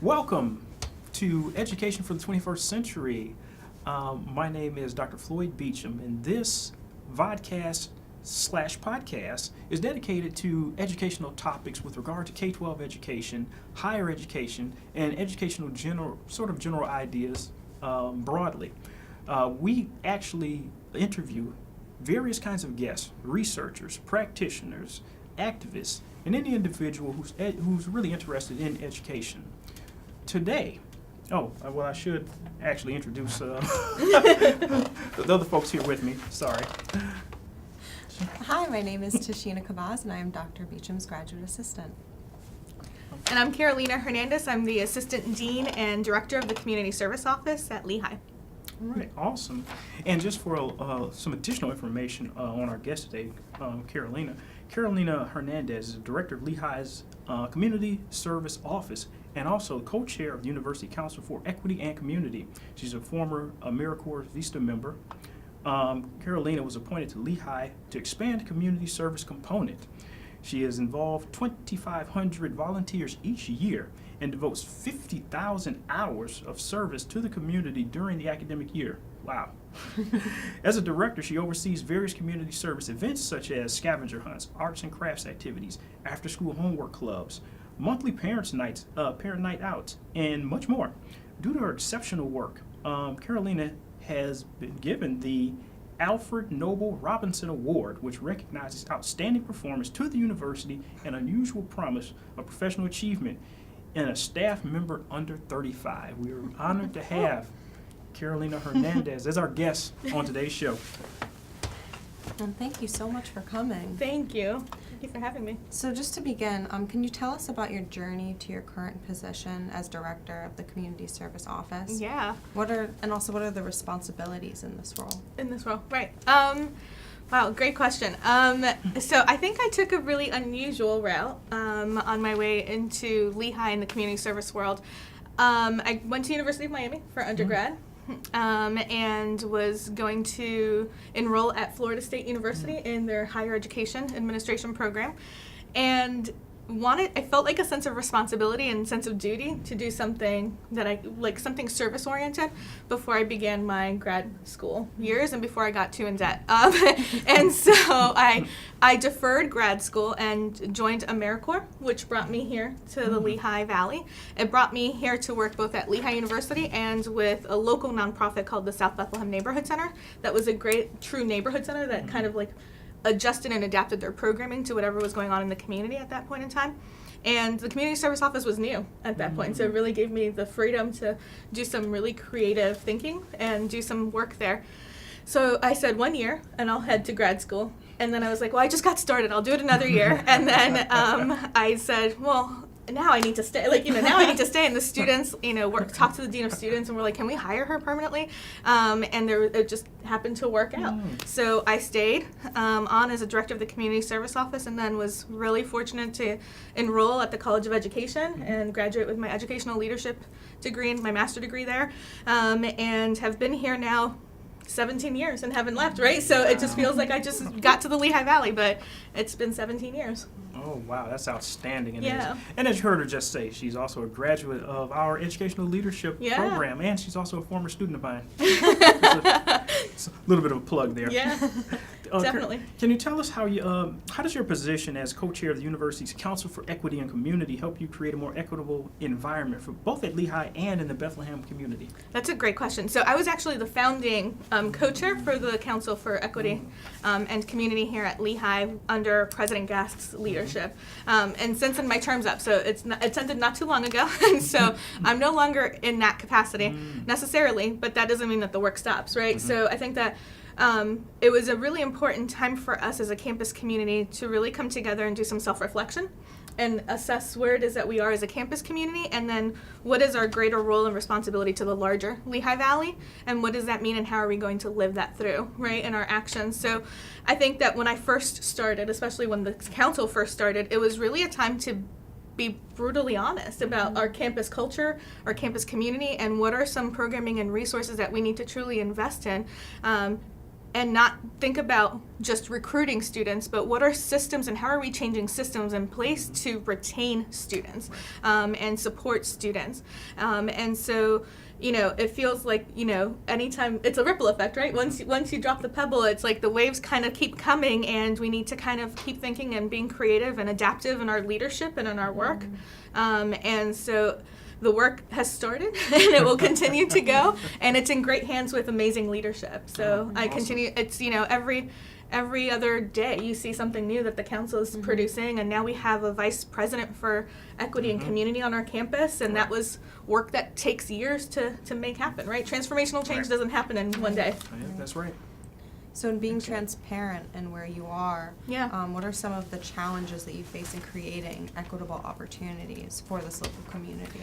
Welcome to Education for the 21st Century. My name is Dr. Floyd Beecham, and this vodcast/podcast is dedicated to educational topics with regard to K-12 education, higher education, and educational general ideas broadly. We actually interview various kinds of guests, researchers, practitioners, activists, and any individual who's really interested in education. Today, I should actually introduce the other folks here with me. Sorry. Hi, my name is Tashina Kabaz, and I am Dr. Beecham's graduate assistant. And I'm Carolina Hernandez. I'm the Assistant Dean and Director of the Community Service Office at Lehigh. All right, awesome. And just for some additional information on our guest today, Carolina Hernandez is the Director of Lehigh's Community Service Office and also co-chair of the University Council for Equity and Community. She's a former AmeriCorps Vista member. Carolina was appointed to Lehigh to expand the community service component. She has involved 2,500 volunteers each year and devotes 50,000 hours of service to the community during the academic year. Wow. As a director, she oversees various community service events such as scavenger hunts, arts and crafts activities, after-school homework clubs, monthly parent night outs, and much more. Due to her exceptional work, Carolina has been given the Alfred Noble Robinson Award, which recognizes outstanding performance to the university and unusual promise of professional achievement in a staff member under 35. We are honored to have Carolina Hernandez as our guest on today's show. And thank you so much for coming. Thank you. Thank you for having me. So just to begin, can you tell us about your journey to your current position as Director of the Community Service Office? Yeah. What are the responsibilities in this role? In this role, right. Wow, great question. So I think I took a really unusual route on my way into Lehigh in the community service world. I went to University of Miami for undergrad. And was going to enroll at Florida State University in their higher education administration program, and I felt like a sense of responsibility and sense of duty to do something something service oriented before I began my grad school years and before I got too in debt. And so I deferred grad school and joined AmeriCorps, which brought me here to the Lehigh Valley. It brought me here to work both at Lehigh University and with a local nonprofit called the South Bethlehem Neighborhood Center. That was a great, true neighborhood center that kind of adjusted and adapted their programming to whatever was going on in the community at that point in time. And the community service office was new at that point, so it really gave me the freedom to do some really creative thinking and do some work there. So I said 1 year, and I'll head to grad school. And then I was like, well, I just got started. I'll do it another year. And then I said, well, now I need to stay. Now I need to stay. And the students, talk to the dean of students, and we're like, can we hire her permanently? And it just happened to work out. So I stayed on as a director of the community service office, and then was really fortunate to enroll at the College of Education and graduate with my educational leadership degree and my master's degree there, and have been here now 17 years and haven't left, right? So it just feels like I just got to the Lehigh Valley, but it's been 17 years. Oh, wow, that's outstanding. Yeah. And as you heard her just say, she's also a graduate of our educational leadership program, and she's also a former student of mine. It's a little bit of a plug there. Yeah, definitely. Can you tell us how does your position as co-chair of the university's Council for Equity and Community help you create a more equitable environment for both at Lehigh and in the Bethlehem community? That's a great question. So I was actually the founding co-chair for the Council for Equity and Community here at Lehigh under President Gast's leadership. And since then my term's up, so it ended not too long ago, and so I'm no longer in that capacity necessarily, but that doesn't mean that the work stops, right? So I think that it was a really important time for us as a campus community to really come together and do some self-reflection and assess where it is that we are as a campus community, and then what is our greater role and responsibility to the larger Lehigh Valley, and what does that mean, and how are we going to live that through, right, in our actions. So I think that when I first started, especially when the council first started, it was really a time to be brutally honest about our campus culture, our campus community, and what are some programming and resources that we need to truly invest in and not think about just recruiting students, but what are systems and how are we changing systems in place to retain students and support students. And so, it feels like, anytime it's a ripple effect, right? Once you drop the pebble, it's like the waves kind of keep coming, and we need to kind of keep thinking and being creative and adaptive in our leadership and in our work. And so the work has started and it will continue to go, and it's in great hands with amazing leadership. So I continue, it's, every other day you see something new that the council is producing, and now we have a vice president for equity and community on our campus, and that was work that takes years to make happen, right? Transformational change doesn't happen in one day. Yeah, that's right. So in being transparent in where you are, Yeah. what are some of the challenges that you face in creating equitable opportunities for this local community?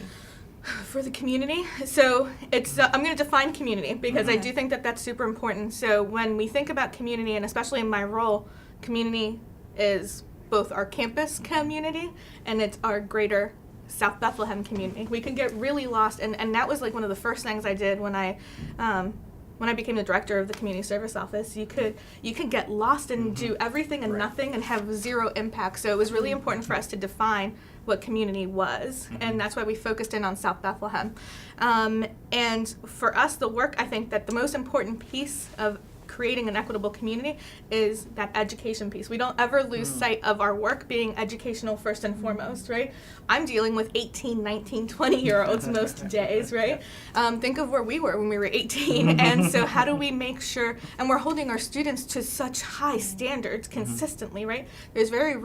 For the community, so it's I'm going to define community because I do think that that's super important. So when we think about community, and especially in my role, community is both our campus community and it's our greater South Bethlehem community. We can get really lost, and that was like one of the first things I did when I became the director of the community service office. You could get lost and do everything and nothing and have zero impact. So it was really important for us to define what community was, and that's why we focused in on South Bethlehem. And for us, the work, I think that the most important piece of creating an equitable community is that education piece. We don't ever lose sight of our work being educational first and foremost, right? I'm dealing with 18, 19, 20-year-olds most days, right? Think of where we were when we were 18. And so how do we make sure, and we're holding our students to such high standards consistently, right? There's very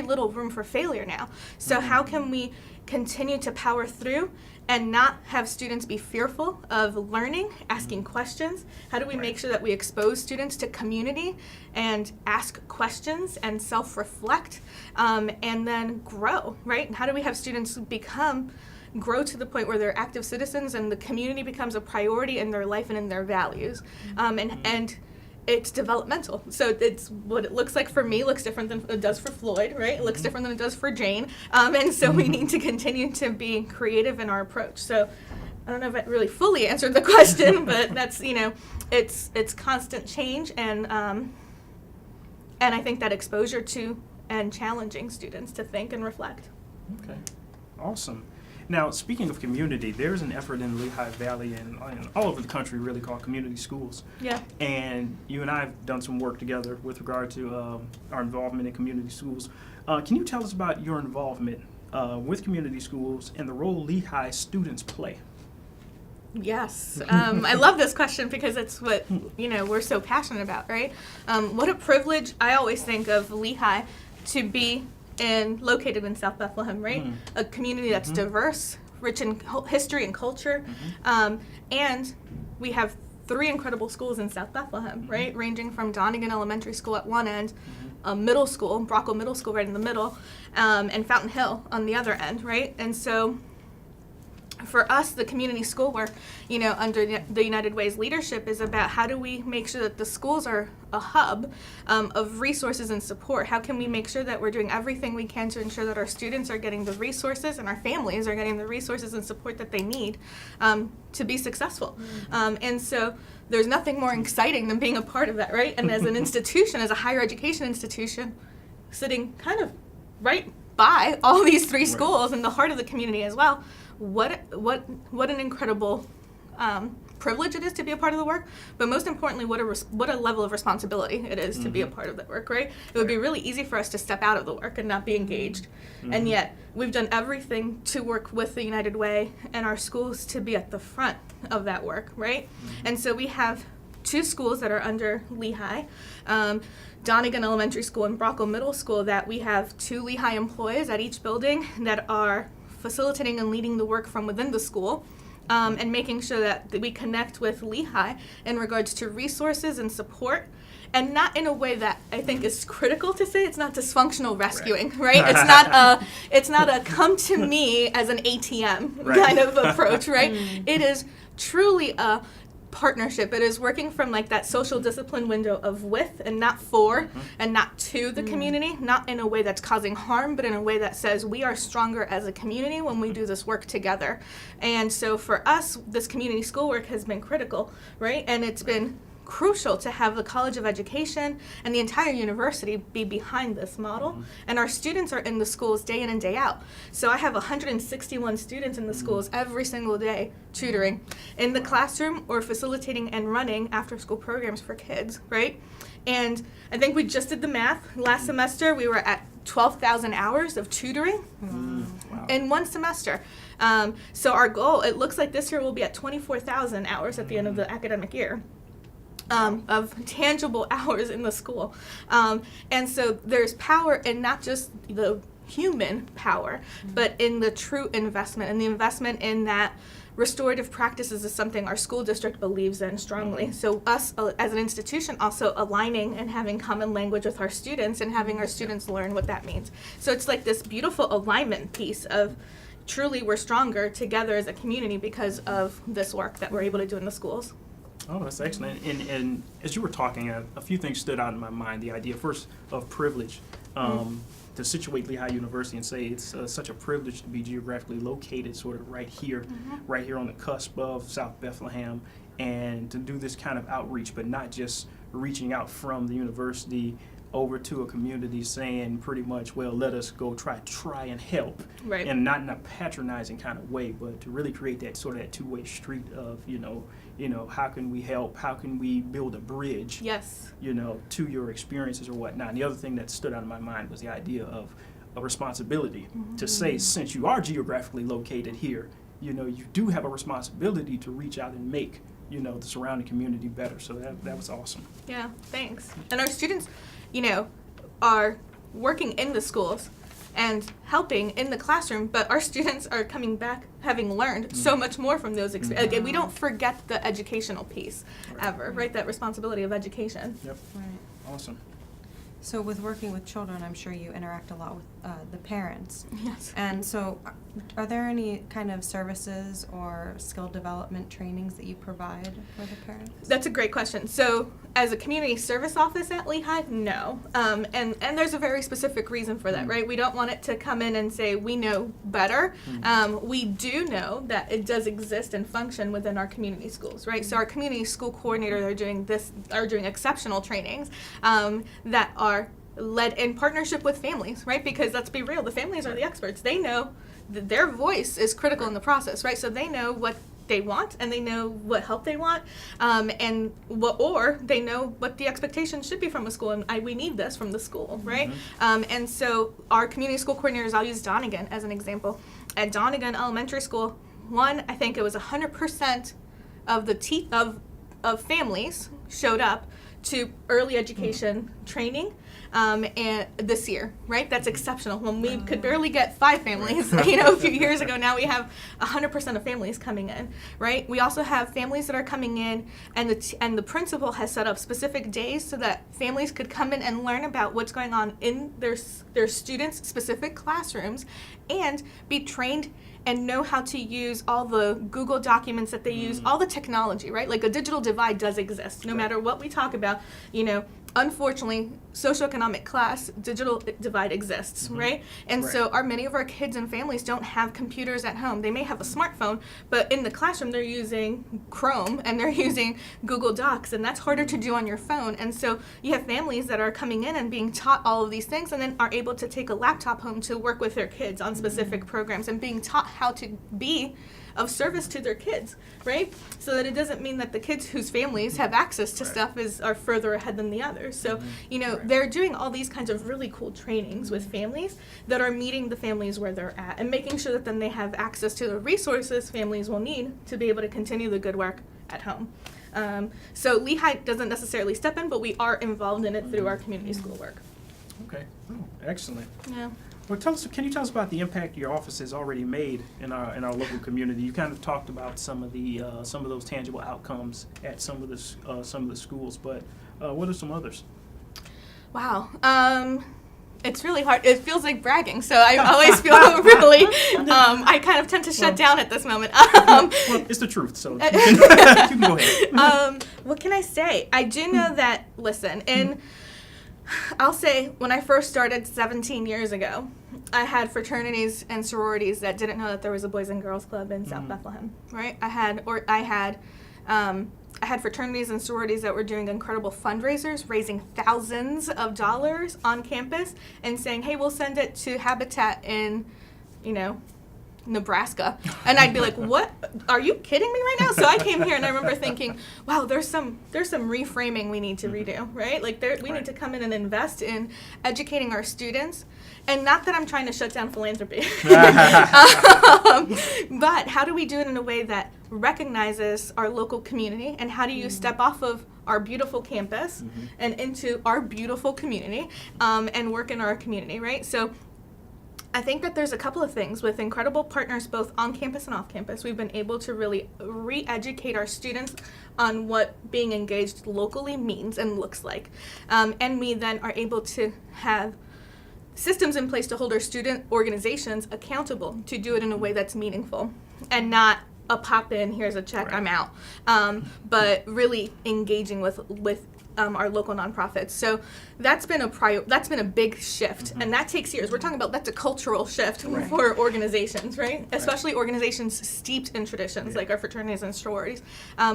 little room for failure now. So how can we continue to power through and not have students be fearful of learning, asking questions? How do we make sure that we expose students to community and ask questions and self-reflect and then grow, right? How do we have students grow to the point where they're active citizens and the community becomes a priority in their life and in their values? And it's developmental. So it's what it looks like for me looks different than it does for Floyd, right? It looks different than it does for Jane. And so we need to continue to be creative in our approach. So I don't know if I really fully answered the question, but that's, it's constant change, and I think that exposure to and challenging students to think and reflect. Okay, awesome. Now, speaking of community, there's an effort in Lehigh Valley and all over the country really called community schools. Yeah. And you and I have done some work together with regard to our involvement in community schools. Can you tell us about your involvement with community schools and the role Lehigh students play? Yes. I love this question because it's what, we're so passionate about, right? What a privilege. I always think of Lehigh to be located in South Bethlehem, right? A community that's diverse, rich in history and culture, and we have 3 incredible schools in South Bethlehem, right? Ranging from Donegan Elementary School at one end, a middle school, Brockwell Middle School right in the middle, and Fountain Hill on the other end, right? And so for us, the community school work, under the United Way's leadership is about how do we make sure that the schools are a hub of resources and support. How can we make sure that we're doing everything we can to ensure that our students are getting the resources and our families are getting the resources and support that they need to be successful. And so there's nothing more exciting than being a part of that, right? And as an institution, as a higher education institution, sitting kind of right by all these 3 schools in the heart of the community as well. What an incredible privilege it is to be a part of the work, but most importantly, what a level of responsibility it is to be a part of that work, right? It would be really easy for us to step out of the work and not be engaged, and yet we've done everything to work with the United Way and our schools to be at the front of that work, right? And so we have 2 schools that are under Lehigh, Donegan Elementary School and Brockwell Middle School, that we have 2 Lehigh employees at each building that are facilitating and leading the work from within the school, and making sure that we connect with Lehigh in regards to resources and support, and not in a way that I think is critical to say. It's not dysfunctional rescuing, right? It's not a come to me as an ATM kind of approach, right? It is truly a partnership. It is working from like that social discipline window of with and not for and not to the community, not in a way that's causing harm, but in a way that says we are stronger as a community when we do this work together. And so for us, this community school work has been critical, right? And it's been crucial to have the College of Education and the entire university be behind this model. And our students are in the schools day in and day out. So I have 161 students in the schools every single day tutoring in the classroom or facilitating and running after-school programs for kids, right? And I think we just did the math. Last semester, we were at 12,000 hours of tutoring Wow. in one semester. So our goal, it looks like this year we'll be at 24,000 hours at the end of the academic year. Of tangible hours in the school. And so there's power in not just the human power, but in the true investment, and the investment in that restorative practices is something our school district believes in strongly. So us as an institution also aligning and having common language with our students and having our students learn what that means. So it's like this beautiful alignment piece of truly we're stronger together as a community because of this work that we're able to do in the schools. Oh, that's excellent. And as you were talking, a few things stood out in my mind. The idea, first, of privilege. To situate Lehigh University and say it's such a privilege to be geographically located sort of right here on the cusp of South Bethlehem, and to do this kind of outreach, but not just reaching out from the university over to a community saying pretty much, well, let us go try and help. Right. And not in a patronizing kind of way, but to really create that sort of that two-way street of, how can we help? How can we build a bridge? Yes. To your experiences or whatnot. And the other thing that stood out in my mind was the idea of a responsibility to say, since you are geographically located here, you do have a responsibility to reach out and make, the surrounding community better. So that was awesome. Yeah, thanks. And our students, are working in the schools and helping in the classroom, but our students are coming back having learned so much more from those experiences. Again, we don't forget the educational piece ever, right? That responsibility of education. Yep. Right. Awesome. So with working with children, I'm sure you interact a lot with the parents. Yes. And so are there any kind of services or skill development trainings that you provide for the parents? That's a great question. So as a community service office at Lehigh, no. And there's a very specific reason for that, right? We don't want it to come in and say, we know better. We do know that it does exist and function within our community schools, right? So our community school coordinators are doing exceptional trainings that are led in partnership with families, right? Because let's be real, the families are the experts. They know their voice is critical in the process, right? So they know what they want and they know what help they want, or they know what the expectations should be from a school, and we need this from the school, right? And so our community school coordinators, I'll use Donegan as an example. At Donegan Elementary School, I think it was 100% of the of families showed up to early education training and this year, right? That's exceptional. When we could barely get 5 families, a few years ago, now we have 100% of families coming in, right? We also have families that are coming in, and the principal has set up specific days so that families could come in and learn about what's going on in their students' specific classrooms and be trained and know how to use all the Google documents that they use, all the technology, right? Like a digital divide does exist. No matter what we talk about, unfortunately, socioeconomic class, digital divide exists, right? And so many of our kids and families don't have computers at home. They may have a smartphone, but in the classroom they're using Chrome and they're using Google Docs, and that's harder to do on your phone. And so you have families that are coming in and being taught all of these things and then are able to take a laptop home to work with their kids on specific programs and being taught how to be of service to their kids, right? So that it doesn't mean that the kids whose families have access to stuff are further ahead than the others. So, they're doing all these kinds of really cool trainings with families that are meeting the families where they're at and making sure that then they have access to the resources families will need to be able to continue the good work at home. So Lehigh doesn't necessarily step in, but we are involved in it through our community school work. Okay. Oh, excellent. Yeah. Well, can you tell us about the impact your office has already made in our local community? You kind of talked about some of those tangible outcomes at some of the schools, but what are some others? Wow. It's really hard. It feels like bragging, so I always feel really, I kind of tend to shut down at this moment. Well, it's the truth, so you can go ahead. What can I say? I do know that, listen, I'll say when I first started 17 years ago, I had fraternities and sororities that didn't know that there was a Boys and Girls Club in South Bethlehem, right? I had had fraternities and sororities that were doing incredible fundraisers, raising thousands of dollars on campus and saying, hey, we'll send it to Habitat in, Nebraska. And I'd be like, what? Are you kidding me right now? So I came here and I remember thinking, wow, there's some reframing we need to redo, right? Like we need to come in and invest in educating our students. And not that I'm trying to shut down philanthropy, but how do we do it in a way that recognizes our local community, and how do you step off of our beautiful campus and into our beautiful community and work in our community, right? So I think that there's a couple of things with incredible partners both on campus and off campus. We've been able to really re-educate our students on what being engaged locally means and looks like. And we then are able to have systems in place to hold our student organizations accountable to do it in a way that's meaningful and not a pop in, here's a check, I'm out, but really engaging with our local nonprofits. So that's been a big shift, and that takes years. We're talking about that's a cultural shift for organizations, right? Especially organizations steeped in traditions like our fraternities and sororities.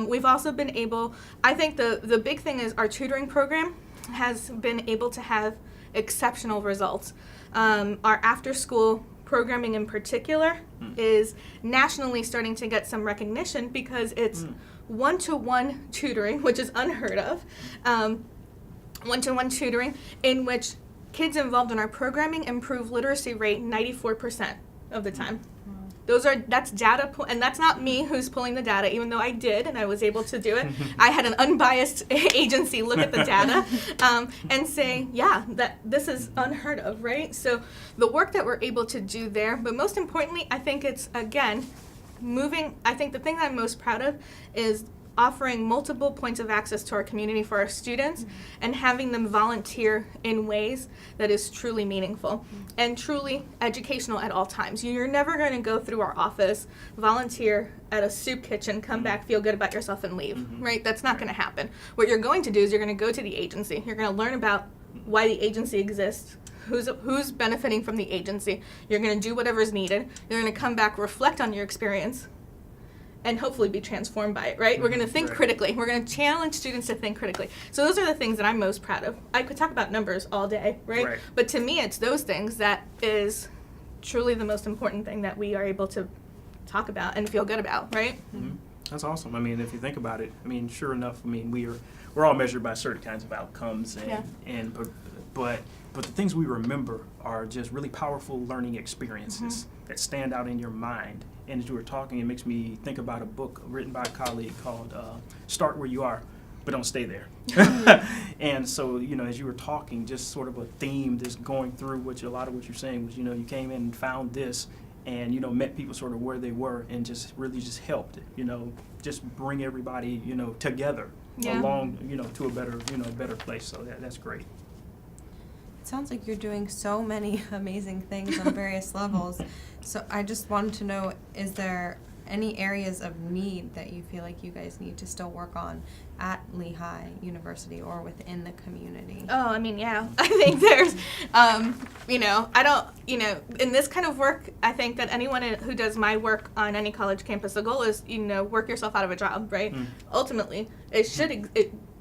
We've also been able, I think the big thing is our tutoring program has been able to have exceptional results. Our after school programming in particular is nationally starting to get some recognition because it's one-to-one tutoring, which is unheard of. One-to-one tutoring in which kids involved in our programming improve literacy rate 94% of the time. That's data, and that's not me who's pulling the data, even though I did and I was able to do it. I had an unbiased agency look at the data and say, yeah, that this is unheard of, right? So the work that we're able to do there, but most importantly, I think it's, again, I think the thing that I'm most proud of is offering multiple points of access to our community for our students and having them volunteer in ways that is truly meaningful and truly educational at all times. You're never going to go through our office, volunteer at a soup kitchen, come back, feel good about yourself, and leave, right? That's not going to happen. What you're going to do is you're going to go to the agency. You're going to learn about why the agency exists, who's benefiting from the agency. You're going to do whatever is needed. You're going to come back, reflect on your experience, and hopefully be transformed by it, right? We're going to think critically. We're going to challenge students to think critically. So those are the things that I'm most proud of. I could talk about numbers all day, right? But to me, it's those things that is truly the most important thing that we are able to talk about and feel good about, right? That's awesome. I mean, if you think about it, I mean, sure enough, I mean, we're all measured by certain kinds of outcomes, but the things we remember are just really powerful learning experiences that stand out in your mind. And as you were talking, it makes me think about a book written by a colleague called Start Where You Are, but Don't Stay There. And so, as you were talking, just sort of a theme just going through a lot of what you're saying was, you came in and found this and, met people sort of where they were and just really just helped, just bring everybody, together along, to a better place. So that's great. It sounds like you're doing so many amazing things on various levels. So I just wanted to know, is there any areas of need that you feel like you guys need to still work on at Lehigh University or within the community? Oh, I mean, yeah. I think there's, in this kind of work, I think that anyone who does my work on any college campus, the goal is, work yourself out of a job, right? Ultimately,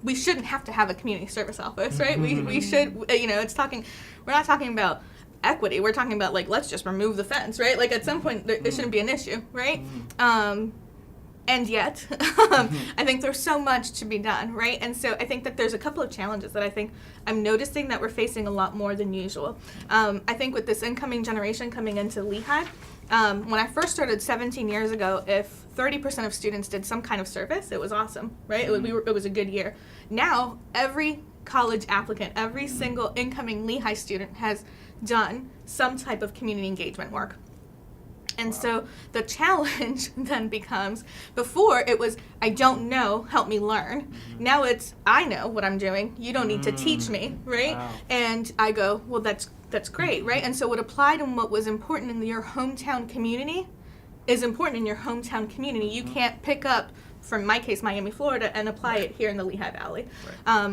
we shouldn't have to have a community service office, right? We should, we're not talking about equity. We're talking about, let's just remove the fence, right? At some point, it shouldn't be an issue, right? And yet, I think there's so much to be done, right? And so I think that there's a couple of challenges that I think I'm noticing that we're facing a lot more than usual. I think with this incoming generation coming into Lehigh, when I first started 17 years ago, if 30% of students did some kind of service, it was awesome, right? It was a good year. Now, every college applicant, every single incoming Lehigh student has done some type of community engagement work. And so the challenge then becomes, before it was, I don't know, help me learn. Now it's, I know what I'm doing, you don't need to teach me, right? Wow. And I go, well, that's great, right? And so what applied and what was important in your hometown community is important in your hometown community. You can't pick up from my case, Miami, Florida, and apply it here in the Lehigh Valley.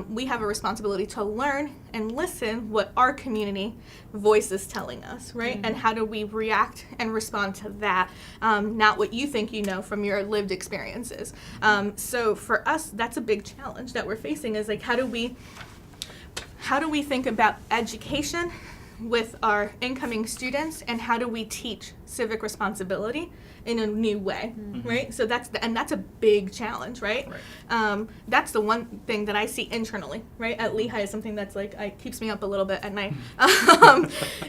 We have a responsibility to learn and listen what our community voice is telling us, right? And how do we react and respond to that, not what you think you know from your lived experiences. So for us, that's a big challenge that we're facing, is like, how do we think about education with our incoming students, and how do we teach civic responsibility in a new way, right? So that's a big challenge, right? That's the one thing that I see internally, right, at Lehigh, is something that's like, keeps me up a little bit at night.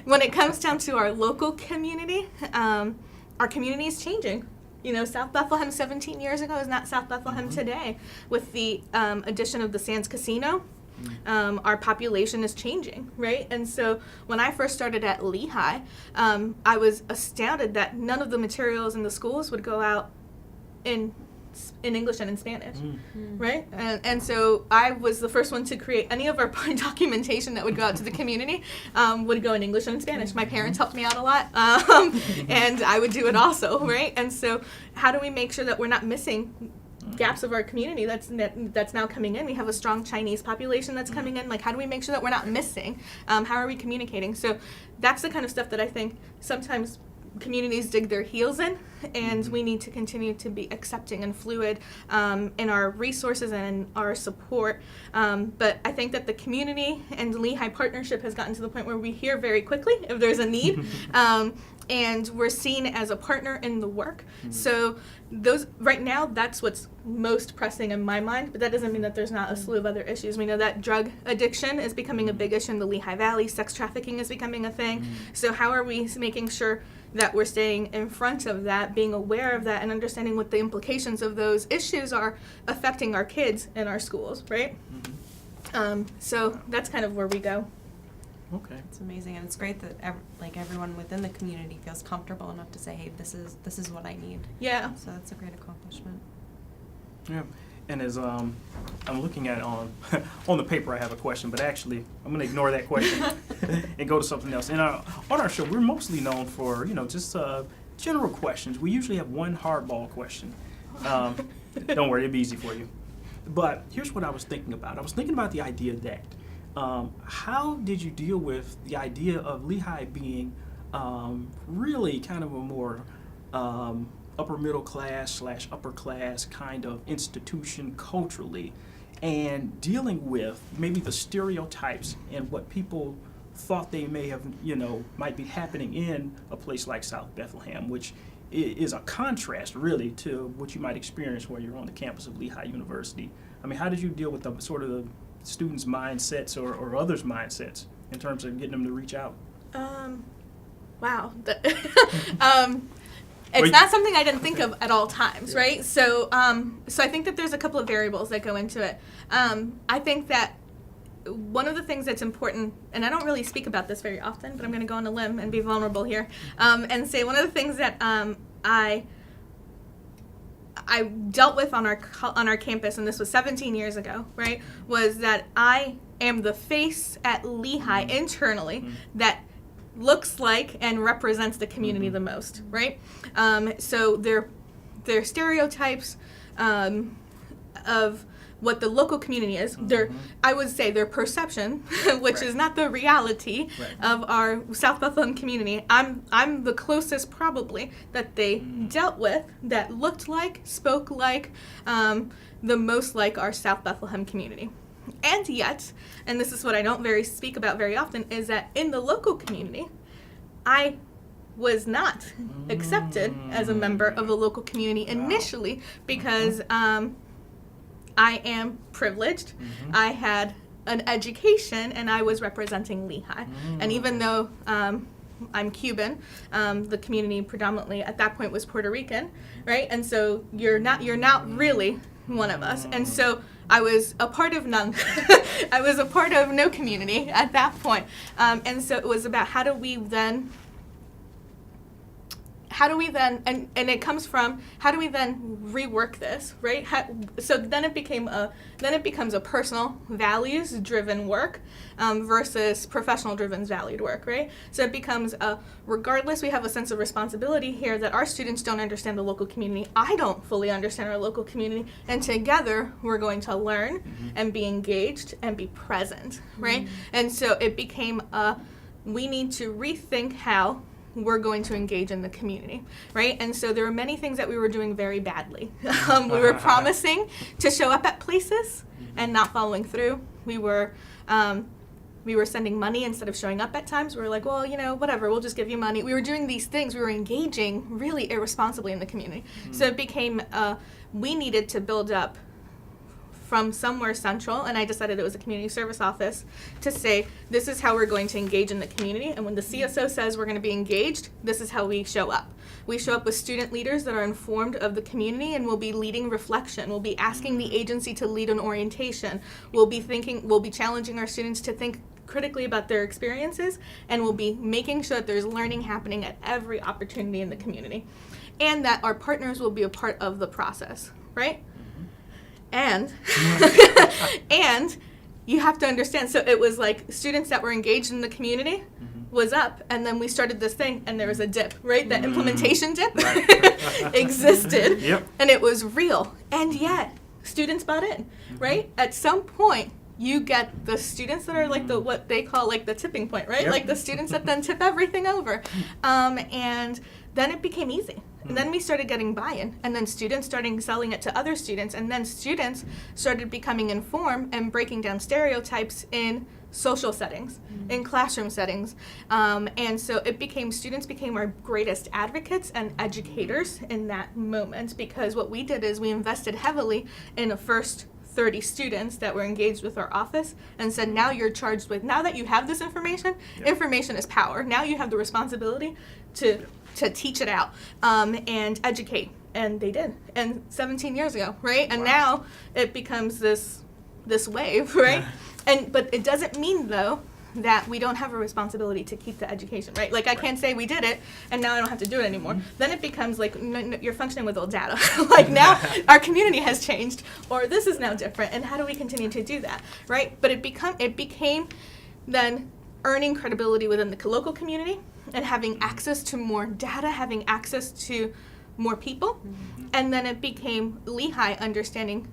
When it comes down to our local community, our community is changing. You know, South Bethlehem 17 years ago is not South Bethlehem today. With the addition of the Sands Casino, our population is changing, right? And so when I first started at Lehigh, I was astounded that none of the materials in the schools would go out in English and in Spanish, right? And so I was the first one to create any of our documentation that would go out to the community would go in English and in Spanish. My parents helped me out a lot, and I would do it also, right? And so how do we make sure that we're not missing gaps of our community that's now coming in? We have a strong Chinese population that's coming in. Like, how do we make sure that we're not missing? How are we communicating? So that's the kind of stuff that I think sometimes communities dig their heels in, and we need to continue to be accepting and fluid in our resources and in our support. But I think that the community and Lehigh partnership has gotten to the point where we hear very quickly if there's a need. And we're seen as a partner in the work. So those right now, that's what's most pressing in my mind, but that doesn't mean that there's not a slew of other issues. We know that drug addiction is becoming a big issue in the Lehigh Valley. Sex trafficking is becoming a thing. So how are we making sure that we're staying in front of that, being aware of that, and understanding what the implications of those issues are affecting our kids in our schools, right? So that's kind of where we go. Okay. It's amazing, and it's great that everyone within the community feels comfortable enough to say, "Hey, this is what I need." Yeah. So that's a great accomplishment. Yeah. And as I'm looking at on the paper, I have a question, but actually I'm going to ignore that question and go to something else. And on our show, we're mostly known for just general questions. We usually have one hardball question. Don't worry, it'll be easy for you. But here's what I was thinking about. I was thinking about the idea that how did you deal with the idea of Lehigh being really kind of a more upper middle class / upper class kind of institution culturally, and dealing with maybe the stereotypes and what people thought they may have, might be happening in a place like South Bethlehem, which is a contrast really to what you might experience when you're on the campus of Lehigh University. I mean, how did you deal with the sort of the students' mindsets or others' mindsets in terms of getting them to reach out? Wow. It's not something I didn't think of at all times, right? So I think that there's a couple of variables that go into it. I think that one of the things that's important, and I don't really speak about this very often, but I'm going to go on a limb and be vulnerable here, and say one of the things that I dealt with on our campus, and this was 17 years ago, right, was that I am the face at Lehigh internally that looks like and represents the community the most, right? So they're stereotypes of what the local community is. I would say their perception, which is not the reality of our South Bethlehem community. I'm the closest probably that they dealt with that looked like, spoke like, the most like our South Bethlehem community. And yet, and this is what I don't speak about very often, is that in the local community, I was not accepted as a member of the local community initially because I am privileged. I had an education, and I was representing Lehigh. And even though I'm Cuban, the community predominantly at that point was Puerto Rican, right? And so you're not really one of us. And so I was a part of none. I was a part of no community at that point. And so it was about how do how do we then, and it comes from, how do we then rework this, right? So then it becomes a personal values driven work versus professional driven valued work, right? So it becomes regardless, we have a sense of responsibility here that our students don't understand the local community. I don't fully understand our local community, and together we're going to learn and be engaged and be present, right? And so it became we need to rethink how we're going to engage in the community, right? And so there were many things that we were doing very badly. We were promising to show up at places and not following through. We were sending money instead of showing up at times. We were like, well, whatever, we'll just give you money. We were doing these things. We were engaging really irresponsibly in the community. So it became, we needed to build up from somewhere central, and I decided it was a community service office, to say, this is how we're going to engage in the community, and when the CSO says we're going to be engaged, this is how we show up. We show up with student leaders that are informed of the community, and we'll be leading reflection. We'll be asking the agency to lead an orientation. We'll be challenging our students to think critically about their experiences, and we'll be making sure that there's learning happening at every opportunity in the community, and that our partners will be a part of the process, right? And and you have to understand, so it was like students that were engaged in the community was up, and then we started this thing, and there was a dip, right? The implementation dip existed, and it was real, and yet students bought in, right? At some point, you get the students that are like what they call like the tipping point, right? Like the students that then tip everything over, and then it became easy. And then we started getting buy-in, and then students started selling it to other students, and then students started becoming informed and breaking down stereotypes in social settings, in classroom settings. And so students became our greatest advocates and educators in that moment, because what we did is we invested heavily in the first 30 students that were engaged with our office and said, now you're charged with, now that you have this information, information is power. Now you have the responsibility to teach it out and educate. And they did. And 17 years ago, right? And now it becomes this wave, right? But it doesn't mean, though, that we don't have a responsibility to keep the education, right? Like I can't say we did it and now I don't have to do it anymore. Then it becomes like you're functioning with old data. Like now our community has changed, or this is now different, and how do we continue to do that, right? But it became then earning credibility within the local community and having access to more data, having access to more people, and then it became Lehigh understanding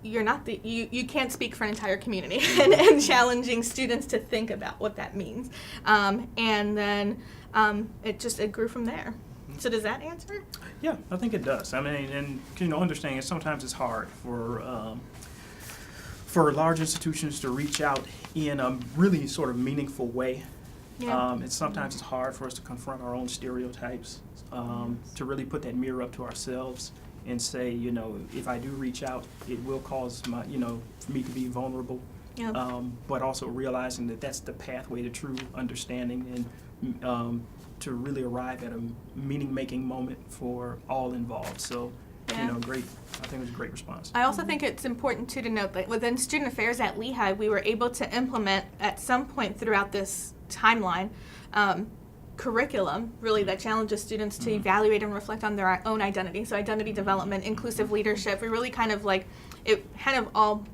you're not you can't speak for an entire community, and challenging students to think about what that means, and then it grew from there. So does that answer? Yeah, I think it does. I mean, and understanding sometimes it's hard for large institutions to reach out in a really sort of meaningful way. And sometimes it's hard for us to confront our own stereotypes, to really put that mirror up to ourselves and say, if I do reach out, it will cause for me to be vulnerable. But also realizing that that's the pathway to true understanding and to really arrive at a meaning-making moment for all involved. So, great. I think it was a great response. I also think it's important to note that within student affairs at Lehigh, we were able to implement at some point throughout this timeline curriculum really that challenges students to evaluate and reflect on their own identity. So identity development, inclusive leadership, we really it kind of all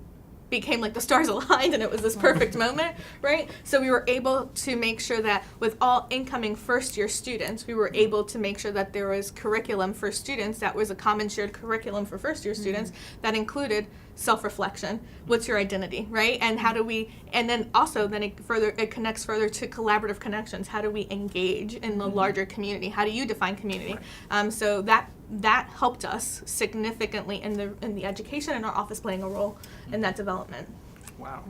became like the stars aligned and it was this perfect moment, right? So we were able to make sure that with all incoming first year students, we were able to make sure that there was curriculum for students that was a common shared curriculum for first year students that included self-reflection. What's your identity, right? And how do we, and then also then it connects further to collaborative connections. How do we engage in the larger community? How do you define community? So that helped us significantly in the education, and our office playing a role in that development. Wow.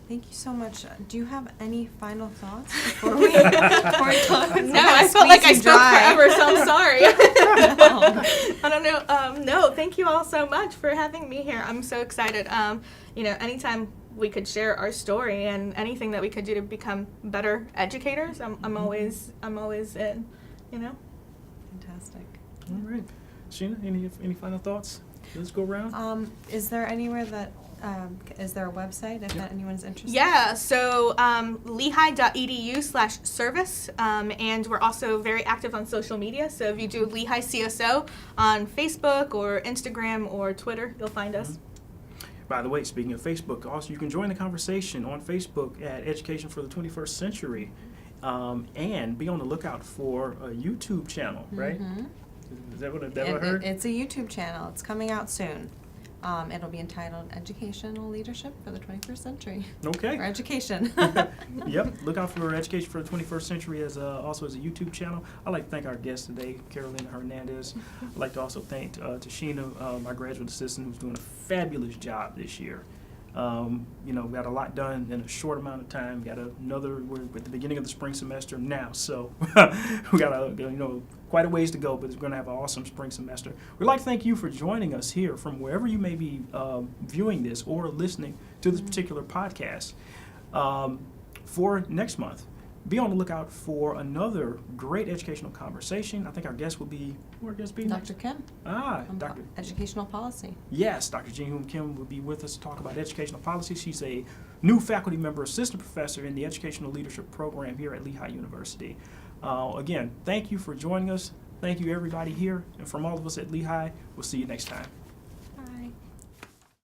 Thank you so much. Do you have any final thoughts before we talk? No, I felt like I spoke forever, so I'm sorry. I don't know. No, thank you all so much for having me here. I'm so excited. Anytime we could share our story and anything that we could do to become better educators, I'm always in. Fantastic. All right, Sheena, any final thoughts? Let's go around. Is there anywhere that Is there a website if anyone's interested? Yeah, so lehigh.edu/service, and we're also very active on social media. So if you do Lehigh CSO on Facebook or Instagram or Twitter, you'll find us. By the way, speaking of Facebook, also you can join the conversation on Facebook at Education for the 21st Century, and be on the lookout for a YouTube channel, right? Is that what I heard? It's a YouTube channel. It's coming out soon. It'll be entitled Educational Leadership for the 21st Century. Okay. Or education. Yep. Look out for Education for the 21st Century also as a YouTube channel. I'd like to thank our guest today, Carolina Hernandez. I'd like to also thank Tashina, my graduate assistant, who's doing a fabulous job this year. We got a lot done in a short amount of time. We're at the beginning of the spring semester now, so we got quite a ways to go, but it's going to have an awesome spring semester. We'd like to thank you for joining us here from wherever you may be viewing this or listening to this particular podcast. For next month, be on the lookout for another great educational conversation. I think our guest will be, who our guest be next? Dr. Kim. Dr. Educational Policy. Yes, Dr. Jin-Hoon Kim will be with us to talk about educational policy. She's a new faculty member, assistant professor in the Educational Leadership Program here at Lehigh University. Again, thank you for joining us. Thank you, everybody here. And from all of us at Lehigh, we'll see you next time.